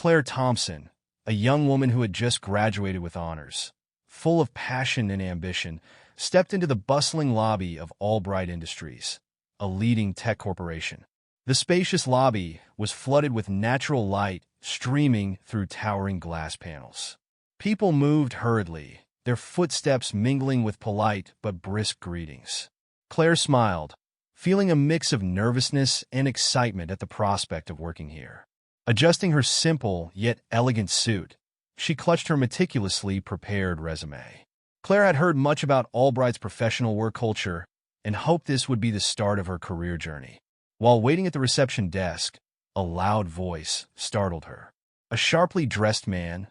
Claire Thompson, a young woman who had just graduated with honors, full of passion and ambition, stepped into the bustling lobby of Albright Industries, a leading tech corporation. The spacious lobby was flooded with natural light streaming through towering glass panels. People moved hurriedly, their footsteps mingling with polite but brisk greetings. Claire smiled, feeling a mix of nervousness and excitement at the prospect of working here. Adjusting her simple yet elegant suit, she clutched her meticulously prepared resume. Claire had heard much about Albright's professional work culture and hoped this would be the start of her career journey. While waiting at the reception desk, a loud voice startled her. A sharply dressed man,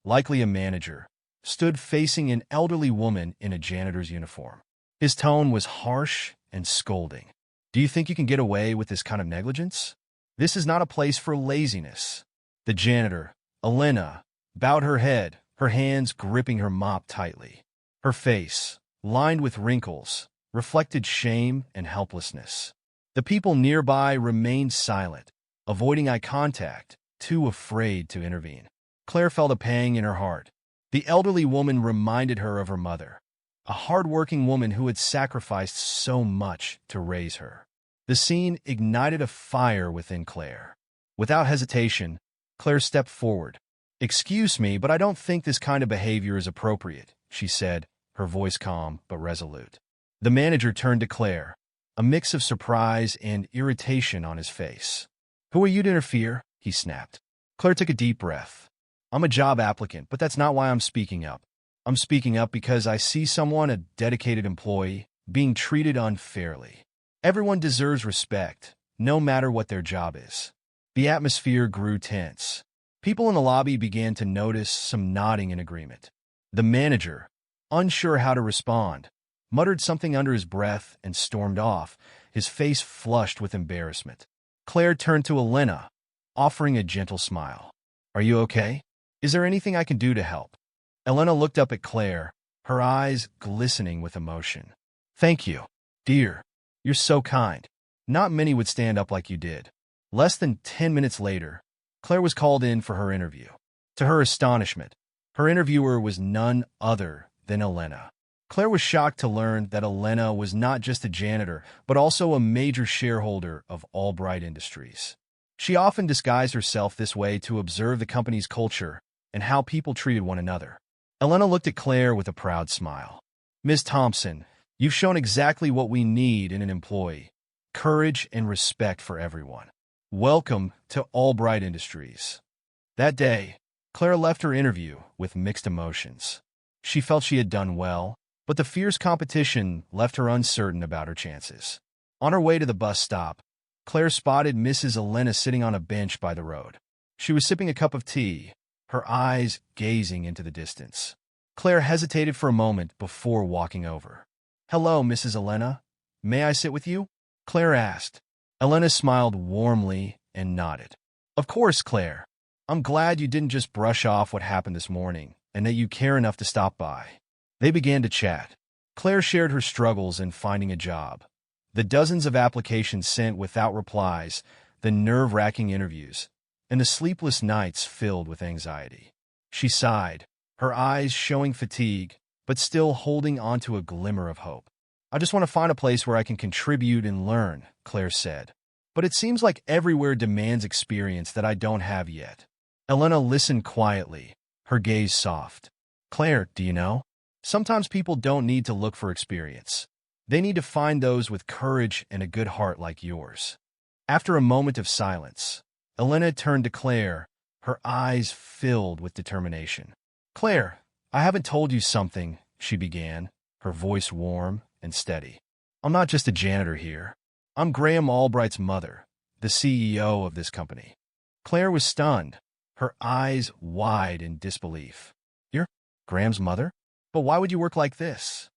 likely a manager, stood facing an elderly woman in a janitor's uniform. His tone was harsh and scolding. "Do you think you can get away with this kind of negligence? This is not a place for laziness." The janitor, Elena, bowed her head, her hands gripping her mop tightly. Her face, lined with wrinkles, reflected shame and helplessness. The people nearby remained silent, avoiding eye contact, too afraid to intervene. Claire felt a pang in her heart. The elderly woman reminded her of her mother, a hard-working woman who had sacrificed so much to raise her. The scene ignited a fire within Claire. Without hesitation, Claire stepped forward. "Excuse me, but I don't think this kind of behavior is appropriate," she said, her voice calm but resolute. The manager turned to Claire, a mix of surprise and irritation on his face. "Who are you to interfere?" he snapped. Claire took a deep breath. "I'm a job applicant, but that's not why I'm speaking up. I'm speaking up because I see someone, a dedicated employee, being treated unfairly. Everyone deserves respect, no matter what their job is." The atmosphere grew tense. People in the lobby began to notice some nodding in agreement. The manager, unsure how to respond, muttered something under his breath and stormed off, his face flushed with embarrassment. Claire turned to Elena, offering a gentle smile. "Are you okay? Is there anything I can do to help?" Elena looked up at Claire, her eyes glistening with emotion. "Thank you, dear. You're so kind. Not many would stand up like you did." Less than 10 minutes later, Claire was called in for her interview. To her astonishment, her interviewer was none other than Elena. Claire was shocked to learn that Elena was not just a janitor, but also a major shareholder of Albright Industries. She often disguised herself this way to observe the company's culture and how people treated one another. Elena looked at Claire with a proud smile. "Ms. Thompson, you've shown exactly what we need in an employee: courage and respect for everyone. Welcome to Albright Industries." That day, Claire left her interview with mixed emotions. She felt she had done well, but the fierce competition left her uncertain about her chances. On her way to the bus stop, Claire spotted Mrs. Elena sitting on a bench by the road. She was sipping a cup of tea, her eyes gazing into the distance. Claire hesitated for a moment before walking over. "Hello, Mrs. Elena. May I sit with you?" Claire asked. Elena smiled warmly and nodded. "Of course, Claire. I'm glad you didn't just brush off what happened this morning and that you care enough to stop by." They began to chat. Claire shared her struggles in finding a job, the dozens of applications sent without replies, the nerve-wracking interviews, and the sleepless nights filled with anxiety. She sighed, her eyes showing fatigue, but still holding onto a glimmer of hope. "I just want to find a place where I can contribute and learn," Claire said. "But it seems like everywhere demands experience that I don't have yet." Elena listened quietly, her gaze soft. "Claire, do you know? Sometimes people don't need to look for experience. They need to find those with courage and a good heart like yours." After a moment of silence, Elena turned to Claire, her eyes filled with determination. "Claire, I haven't told you something," she began, her voice warm and steady. "I'm not just a janitor here. I'm Graham Albright's mother, the CEO of this company." Claire was stunned, her eyes wide in disbelief. "You're Graham's mother? But why would you work like this?"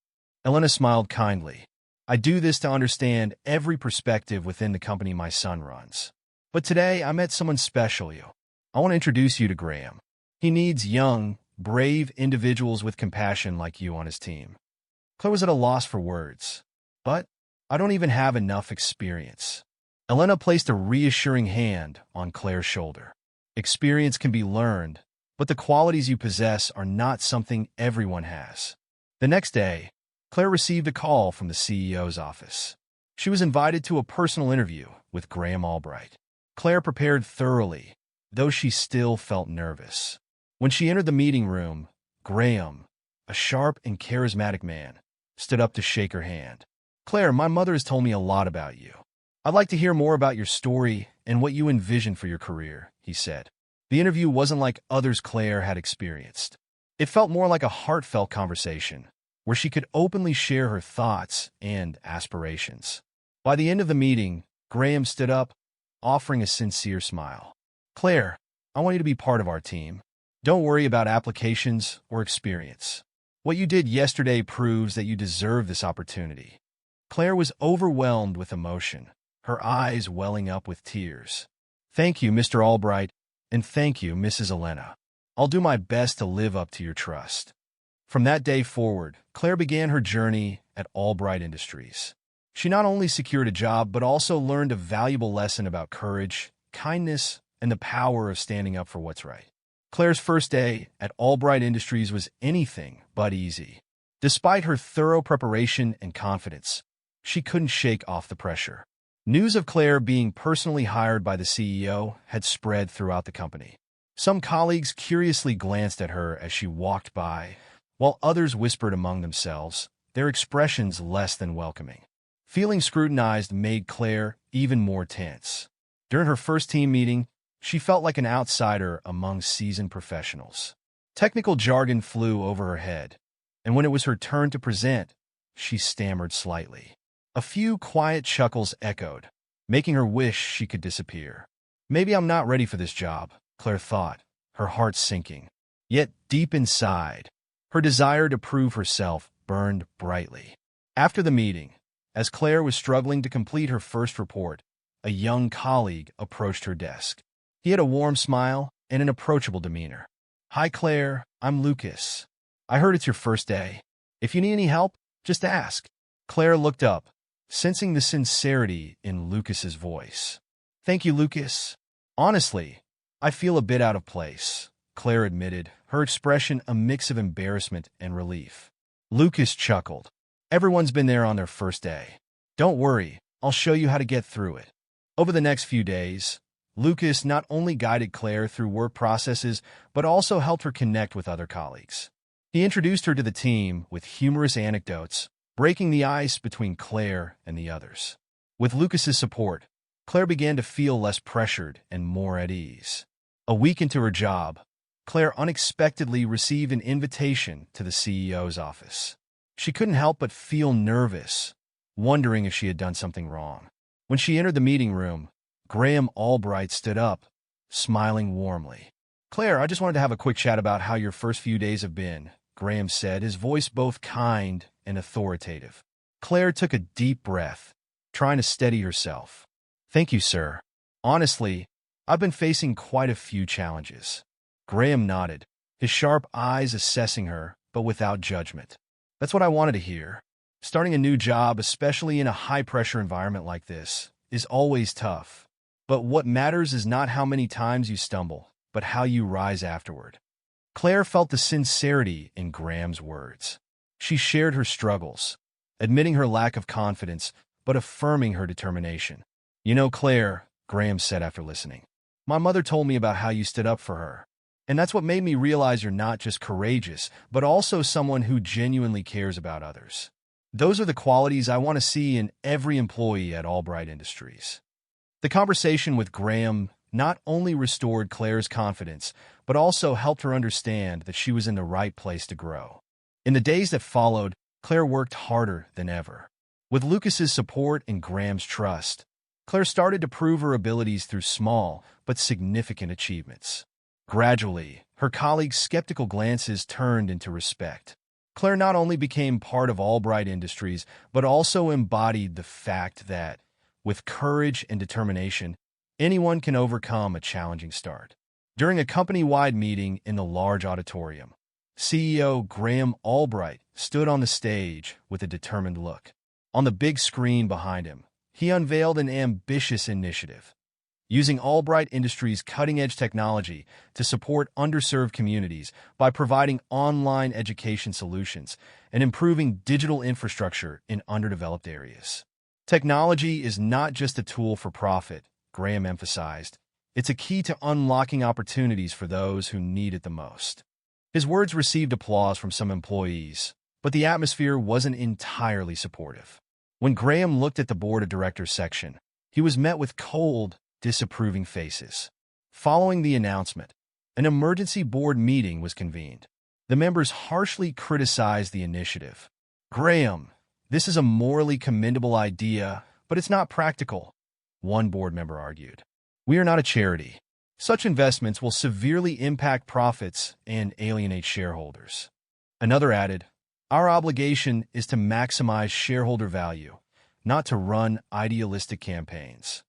Elena smiled kindly. "I do this to understand every perspective within the company my son runs. But today I met someone special. I want to introduce you to Graham. He needs young, brave individuals with compassion like you on his team." Claire was at a loss for words. "But I don't even have enough experience." Elena placed a reassuring hand on Claire's shoulder. Experience can be learned, but the qualities you possess are not something everyone has. The next day, Claire received a call from the CEO's office. She was invited to a personal interview with Graham Albright. Claire prepared thoroughly, though she still felt nervous. When she entered the meeting room, Graham, a sharp and charismatic man, stood up to shake her hand. "Claire, my mother has told me a lot about you. I'd like to hear more about your story and what you envision for your career," he said. The interview wasn't like others Claire had experienced. It felt more like a heartfelt conversation, where she could openly share her thoughts and aspirations. By the end of the meeting, Graham stood up, offering a sincere smile. "Claire, I want you to be part of our team. Don't worry about applications or experience. What you did yesterday proves that you deserve this opportunity." Claire was overwhelmed with emotion, her eyes welling up with tears. "Thank you, Mr. Albright, and thank you, Mrs. Elena. I'll do my best to live up to your trust." From that day forward, Claire began her journey at Albright Industries. She not only secured a job, but also learned a valuable lesson about courage, kindness, and the power of standing up for what's right. Claire's first day at Albright Industries was anything but easy. Despite her thorough preparation and confidence, she couldn't shake off the pressure. News of Claire being personally hired by the CEO had spread throughout the company. Some colleagues curiously glanced at her as she walked by, while others whispered among themselves, their expressions less than welcoming. Feeling scrutinized made Claire even more tense. During her first team meeting, she felt like an outsider among seasoned professionals. Technical jargon flew over her head, and when it was her turn to present, she stammered slightly. A few quiet chuckles echoed, making her wish she could disappear. "Maybe I'm not ready for this job," Claire thought, her heart sinking. Yet deep inside, her desire to prove herself burned brightly. After the meeting, as Claire was struggling to complete her first report, a young colleague approached her desk. He had a warm smile and an approachable demeanor. "Hi, Claire. I'm Lucas. I heard it's your first day. If you need any help, just ask." Claire looked up, sensing the sincerity in Lucas's voice. "Thank you, Lucas. Honestly, I feel a bit out of place," Claire admitted, her expression a mix of embarrassment and relief. Lucas chuckled. "Everyone's been there on their first day. Don't worry, I'll show you how to get through it." Over the next few days, Lucas not only guided Claire through work processes, but also helped her connect with other colleagues. He introduced her to the team with humorous anecdotes, breaking the ice between Claire and the others. With Lucas's support, Claire began to feel less pressured and more at ease. A week into her job, Claire unexpectedly received an invitation to the CEO's office. She couldn't help but feel nervous, wondering if she had done something wrong. When she entered the meeting room, Graham Albright stood up, smiling warmly. "Claire, I just wanted to have a quick chat about how your first few days have been," Graham said, his voice both kind and authoritative. Claire took a deep breath, trying to steady herself. "Thank you, sir. Honestly, I've been facing quite a few challenges." Graham nodded, his sharp eyes assessing her, but without judgment. "That's what I wanted to hear. Starting a new job, especially in a high-pressure environment like this, is always tough. But what matters is not how many times you stumble, but how you rise afterward." Claire felt the sincerity in Graham's words. She shared her struggles, admitting her lack of confidence, but affirming her determination. "You know, Claire," Graham said after listening, "my mother told me about how you stood up for her. And that's what made me realize you're not just courageous, but also someone who genuinely cares about others. Those are the qualities I want to see in every employee at Albright Industries." The conversation with Graham not only restored Claire's confidence, but also helped her understand that she was in the right place to grow. In the days that followed, Claire worked harder than ever. With Lucas's support and Graham's trust, Claire started to prove her abilities through small but significant achievements. Gradually, her colleagues' skeptical glances turned into respect. Claire not only became part of Albright Industries, but also embodied the fact that, with courage and determination, anyone can overcome a challenging start. During a company-wide meeting in the large auditorium, CEO Graham Albright stood on the stage with a determined look. On the big screen behind him, he unveiled an ambitious initiative. using Albright Industries' cutting-edge technology to support underserved communities by providing online education solutions and improving digital infrastructure in underdeveloped areas. Technology is not just a tool for profit, Graham emphasized. It's a key to unlocking opportunities for those who need it the most. His words received applause from some employees, but the atmosphere wasn't entirely supportive. When Graham looked at the board of directors section, he was met with cold, disapproving faces. Following the announcement, an emergency board meeting was convened. The members harshly criticized the initiative. "Graham, this is a morally commendable idea, but it's not practical," one board member argued. "We are not a charity. Such investments will severely impact profits and alienate shareholders." Another added, "Our obligation is to maximize shareholder value, not to run idealistic campaigns."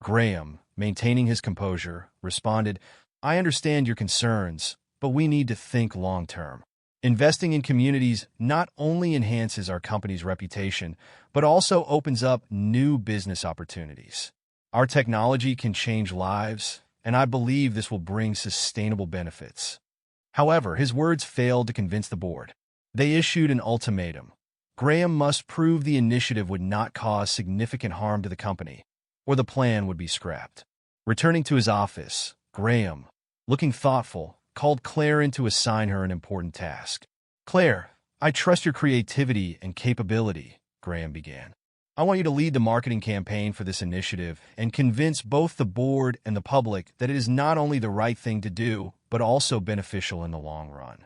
Graham, maintaining his composure, responded, "I understand your concerns, but we need to think long-term. Investing in communities not only enhances our company's reputation, but also opens up new business opportunities. Our technology can change lives, and I believe this will bring sustainable benefits." However, his words failed to convince the board. They issued an ultimatum. Graham must prove the initiative would not cause significant harm to the company, or the plan would be scrapped. Returning to his office, Graham, looking thoughtful, called Claire in to assign her an important task. "Claire, I trust your creativity and capability," Graham began. "I want you to lead the marketing campaign for this initiative and convince both the board and the public that it is not only the right thing to do, but also beneficial in the long run."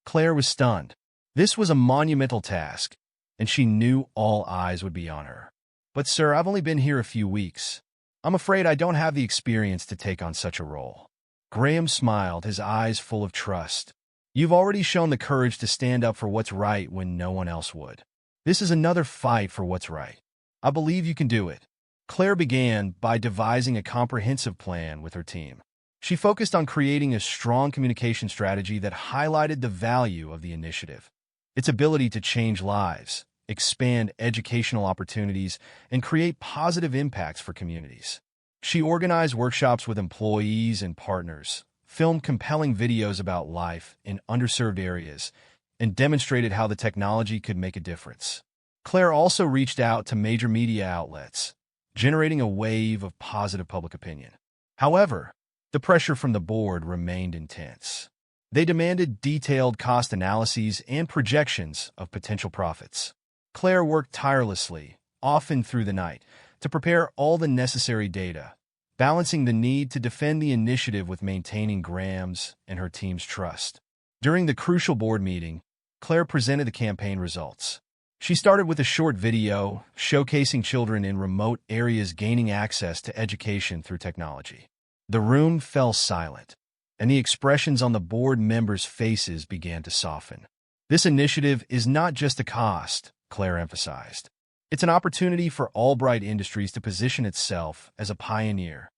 Claire was stunned. This was a monumental task, and she knew all eyes would be on her. "But sir, I've only been here a few weeks. I'm afraid I don't have the experience to take on such a role." Graham smiled, his eyes full of trust. "You've already shown the courage to stand up for what's right when no one else would. This is another fight for what's right. I believe you can do it." Claire began by devising a comprehensive plan with her team. She focused on creating a strong communication strategy that highlighted the value of the initiative, its ability to change lives, expand educational opportunities, and create positive impacts for communities. She organized workshops with employees and partners, filmed compelling videos about life in underserved areas, and demonstrated how the technology could make a difference. Claire also reached out to major media outlets, generating a wave of positive public opinion. However, the pressure from the board remained intense. They demanded detailed cost analyses and projections of potential profits. Claire worked tirelessly, often through the night, to prepare all the necessary data, balancing the need to defend the initiative with maintaining Graham's and her team's trust. During the crucial board meeting, Claire presented the campaign results. She started with a short video showcasing children in remote areas gaining access to education through technology. The room fell silent, and the expressions on the board members' faces began to soften. "This initiative is not just a cost," Claire emphasized. "It's an opportunity for Albright Industries to position itself as a pioneer,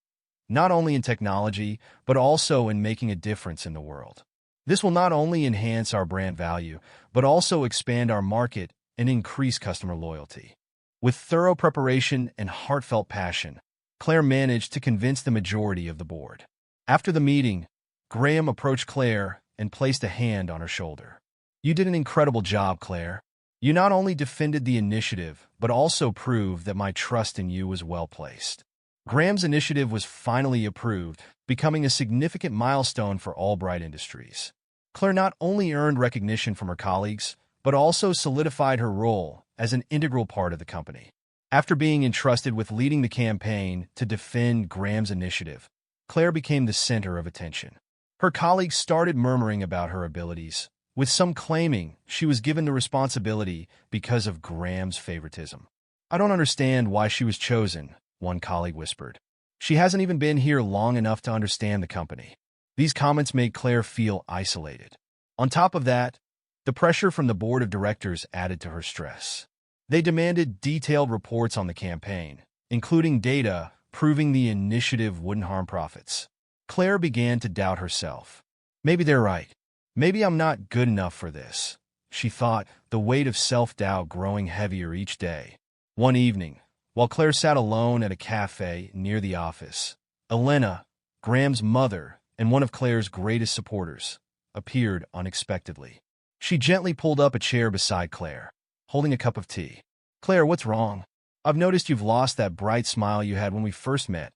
not only in technology, but also in making a difference in the world. This will not only enhance our brand value, but also expand our market and increase customer loyalty." With thorough preparation and heartfelt passion, Claire managed to convince the majority of the board. After the meeting, Graham approached Claire and placed a hand on her shoulder. "You did an incredible job, Claire. You not only defended the initiative, but also proved that my trust in you was well placed." Graham's initiative was finally approved, becoming a significant milestone for Albright Industries. Claire not only earned recognition from her colleagues, but also solidified her role as an integral part of the company. After being entrusted with leading the campaign to defend Graham's initiative, Claire became the center of attention. Her colleagues started murmuring about her abilities, with some claiming she was given the responsibility because of Graham's favoritism. "I don't understand why she was chosen," one colleague whispered. "She hasn't even been here long enough to understand the company." These comments made Claire feel isolated. On top of that, the pressure from the board of directors added to her stress. They demanded detailed reports on the campaign, including data proving the initiative wouldn't harm profits. Claire began to doubt herself. "Maybe they're right. Maybe I'm not good enough for this," she thought, the weight of self-doubt growing heavier each day. One evening, while Claire sat alone at a cafe near the office, Elena, Graham's mother and one of Claire's greatest supporters, appeared unexpectedly. She gently pulled up a chair beside Claire, holding a cup of tea. "Claire, what's wrong? I've noticed you've lost that bright smile you had when we first met,"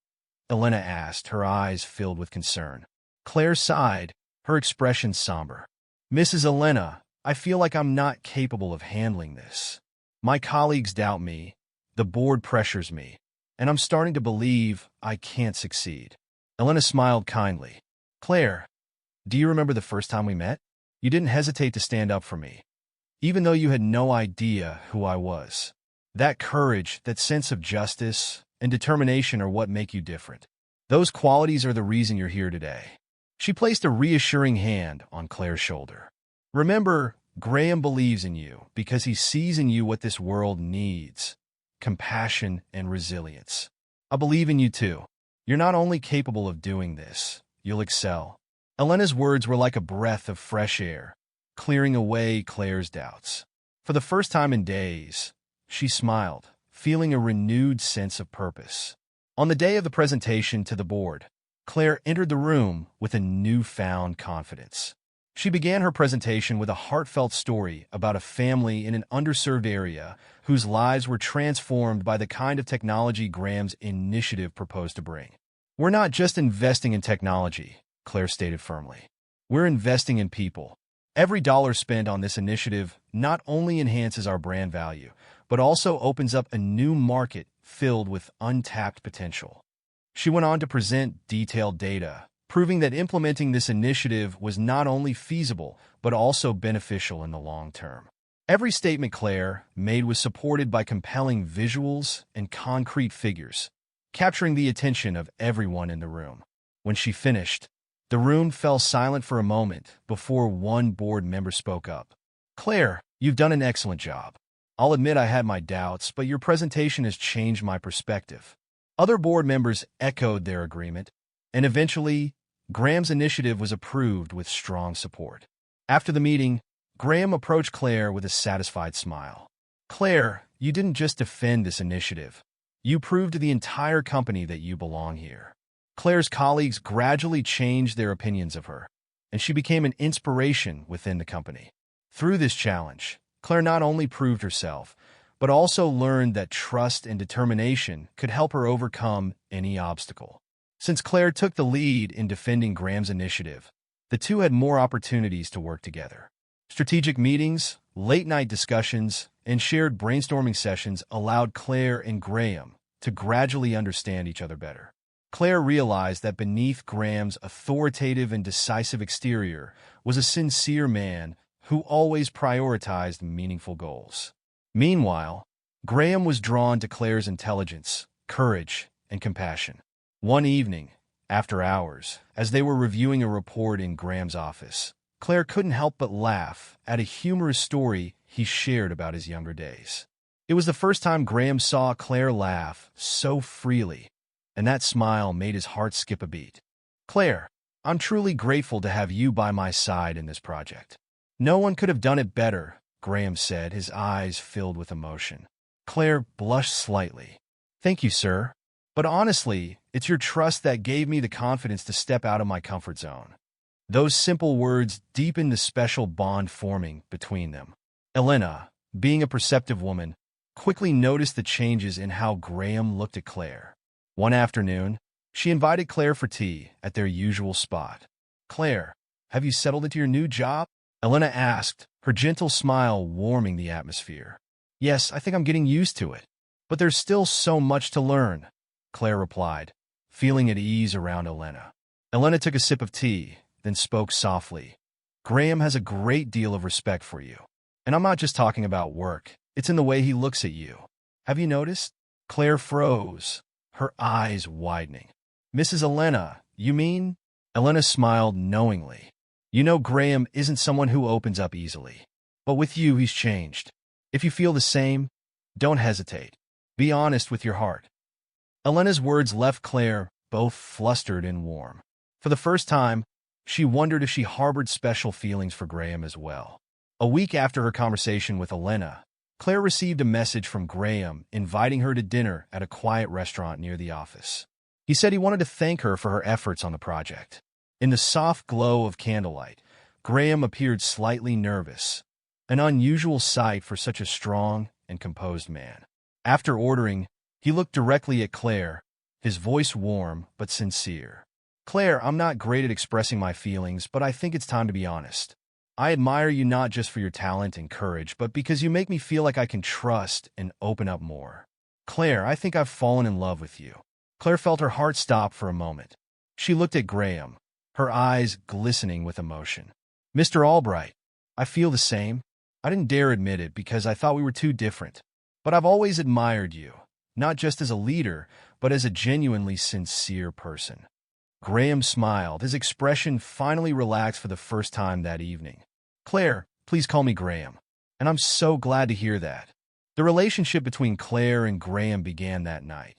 Elena asked, her eyes filled with concern. Claire sighed, her expression somber. "Mrs. Elena, I feel like I'm not capable of handling this. My colleagues doubt me, the board pressures me, and I'm starting to believe I can't succeed." Elena smiled kindly. "Claire, do you remember the first time we met? You didn't hesitate to stand up for me, even though you had no idea who I was. That courage, that sense of justice, and determination are what make you different. Those qualities are the reason you're here today." She placed a reassuring hand on Claire's shoulder. "Remember, Graham believes in you because he sees in you what this world needs: compassion and resilience. I believe in you too. You're not only capable of doing this, you'll excel." Elena's words were like a breath of fresh air, clearing away Claire's doubts. For the first time in days, she smiled, feeling a renewed sense of purpose. On the day of the presentation to the board, Claire entered the room with a newfound confidence. She began her presentation with a heartfelt story about a family in an underserved area whose lives were transformed by the kind of technology Graham's initiative proposed to bring. "We're not just investing in technology," Claire stated firmly. "We're investing in people. Every dollar spent on this initiative not only enhances our brand value, but also opens up a new market filled with untapped potential." She went on to present detailed data, proving that implementing this initiative was not only feasible, but also beneficial in the long term. Every statement Claire made was supported by compelling visuals and concrete figures, capturing the attention of everyone in the room. When she finished, the room fell silent for a moment before one board member spoke up. "Claire, you've done an excellent job. I'll admit I had my doubts, but your presentation has changed my perspective." Other board members echoed their agreement, and eventually, Graham's initiative was approved with strong support. After the meeting, Graham approached Claire with a satisfied smile. "Claire, you didn't just defend this initiative. You proved to the entire company that you belong here." Claire's colleagues gradually changed their opinions of her, and she became an inspiration within the company. Through this challenge, Claire not only proved herself, but also learned that trust and determination could help her overcome any obstacle. Since Claire took the lead in defending Graham's initiative, the two had more opportunities to work together. Strategic meetings, late-night discussions, and shared brainstorming sessions allowed Claire and Graham to gradually understand each other better. Claire realized that beneath Graham's authoritative and decisive exterior was a sincere man who always prioritized meaningful goals. Meanwhile, Graham was drawn to Claire's intelligence, courage, and compassion. One evening, after hours, as they were reviewing a report in Graham's office, Claire couldn't help but laugh at a humorous story he shared about his younger days. It was the first time Graham saw Claire laugh so freely, and that smile made his heart skip a beat. "Claire, I'm truly grateful to have you by my side in this project. No one could have done it better," Graham said, his eyes filled with emotion. Claire blushed slightly. "Thank you, sir. But honestly, it's your trust that gave me the confidence to step out of my comfort zone." Those simple words deepened the special bond forming between them. Elena, being a perceptive woman, quickly noticed the changes in how Graham looked at Claire. One afternoon, she invited Claire for tea at their usual spot. "Claire, have you settled into your new job?" Elena asked, her gentle smile warming the atmosphere. "Yes, I think I'm getting used to it. But there's still so much to learn," Claire replied, feeling at ease around Elena. Elena took a sip of tea, then spoke softly. "Graham has a great deal of respect for you. And I'm not just talking about work. It's in the way he looks at you. Have you noticed?" Claire froze, her eyes widening. "Mrs. Elena, you mean?" Elena smiled knowingly. "You know Graham isn't someone who opens up easily. But with you, he's changed. If you feel the same, don't hesitate. Be honest with your heart." Elena's words left Claire both flustered and warm. For the first time, she wondered if she harbored special feelings for Graham as well. A week after her conversation with Elena, Claire received a message from Graham inviting her to dinner at a quiet restaurant near the office. He said he wanted to thank her for her efforts on the project. In the soft glow of candlelight, Graham appeared slightly nervous, an unusual sight for such a strong and composed man. After ordering, he looked directly at Claire, his voice warm but sincere. "Claire, I'm not great at expressing my feelings, but I think it's time to be honest. I admire you not just for your talent and courage, but because you make me feel like I can trust and open up more. Claire, I think I've fallen in love with you." Claire felt her heart stop for a moment. She looked at Graham, her eyes glistening with emotion. "Mr. Albright, I feel the same. I didn't dare admit it because I thought we were too different. But I've always admired you, not just as a leader, but as a genuinely sincere person." Graham smiled, his expression finally relaxed for the first time that evening. "Claire, please call me Graham. And I'm so glad to hear that." The relationship between Claire and Graham began that night,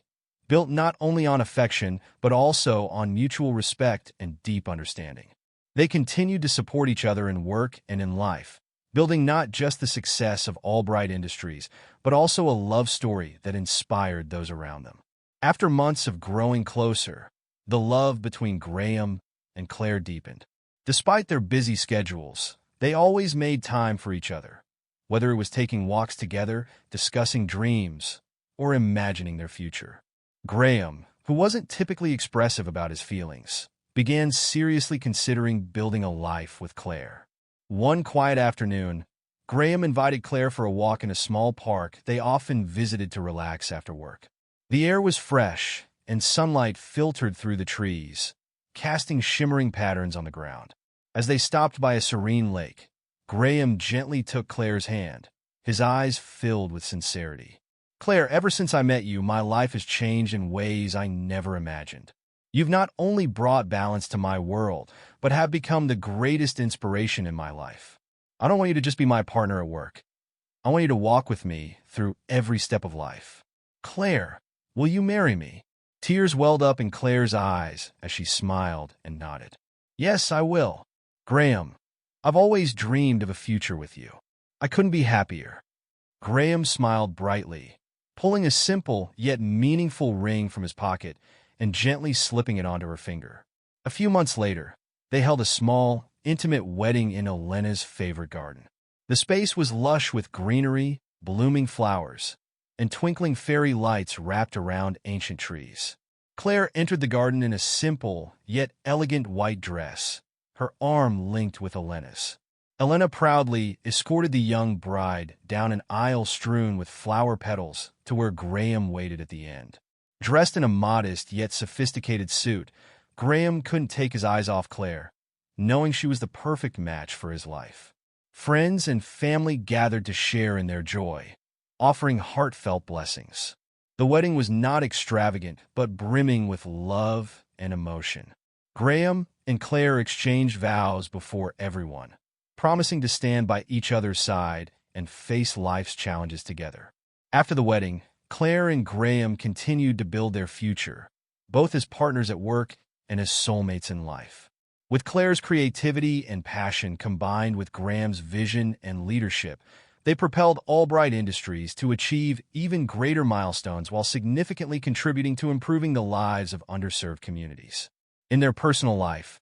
built not only on affection, but also on mutual respect and deep understanding. They continued to support each other in work and in life, building not just the success of Albright Industries, but also a love story that inspired those around them. After months of growing closer, the love between Graham and Claire deepened. Despite their busy schedules, they always made time for each other, whether it was taking walks together, discussing dreams, or imagining their future. Graham, who wasn't typically expressive about his feelings, began seriously considering building a life with Claire. One quiet afternoon, Graham invited Claire for a walk in a small park they often visited to relax after work. The air was fresh, and sunlight filtered through the trees, casting shimmering patterns on the ground. As they stopped by a serene lake, Graham gently took Claire's hand, his eyes filled with sincerity. "Claire, ever since I met you, my life has changed in ways I never imagined. You've not only brought balance to my world, but have become the greatest inspiration in my life. I don't want you to just be my partner at work. I want you to walk with me through every step of life. Claire, will you marry me?" Tears welled up in Claire's eyes as she smiled and nodded. "Yes, I will. Graham, I've always dreamed of a future with you. I couldn't be happier." Graham smiled brightly, pulling a simple yet meaningful ring from his pocket and gently slipping it onto her finger. A few months later, they held a small, intimate wedding in Elena's favorite garden. The space was lush with greenery, blooming flowers, and twinkling fairy lights wrapped around ancient trees. Claire entered the garden in a simple yet elegant white dress, her arm linked with Elena's. Elena proudly escorted the young bride down an aisle strewn with flower petals to where Graham waited at the end. Dressed in a modest yet sophisticated suit, Graham couldn't take his eyes off Claire, knowing she was the perfect match for his life. Friends and family gathered to share in their joy, offering heartfelt blessings. The wedding was not extravagant, but brimming with love and emotion. Graham and Claire exchanged vows before everyone, promising to stand by each other's side and face life's challenges together. After the wedding, Claire and Graham continued to build their future, both as partners at work and as soulmates in life. With Claire's creativity and passion combined with Graham's vision and leadership, they propelled Albright Industries to achieve even greater milestones while significantly contributing to improving the lives of underserved communities. In their personal life,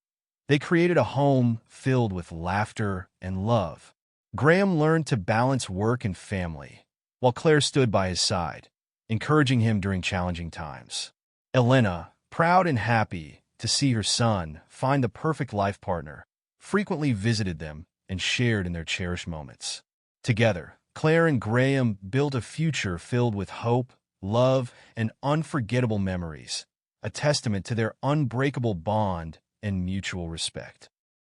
they created a home filled with laughter and love. Graham learned to balance work and family, while Claire stood by his side, encouraging him during challenging times. Elena, proud and happy to see her son find the perfect life partner, frequently visited them and shared in their cherished moments. Together, Claire and Graham built a future filled with hope, love, and unforgettable memories, a testament to their unbreakable bond and mutual respect.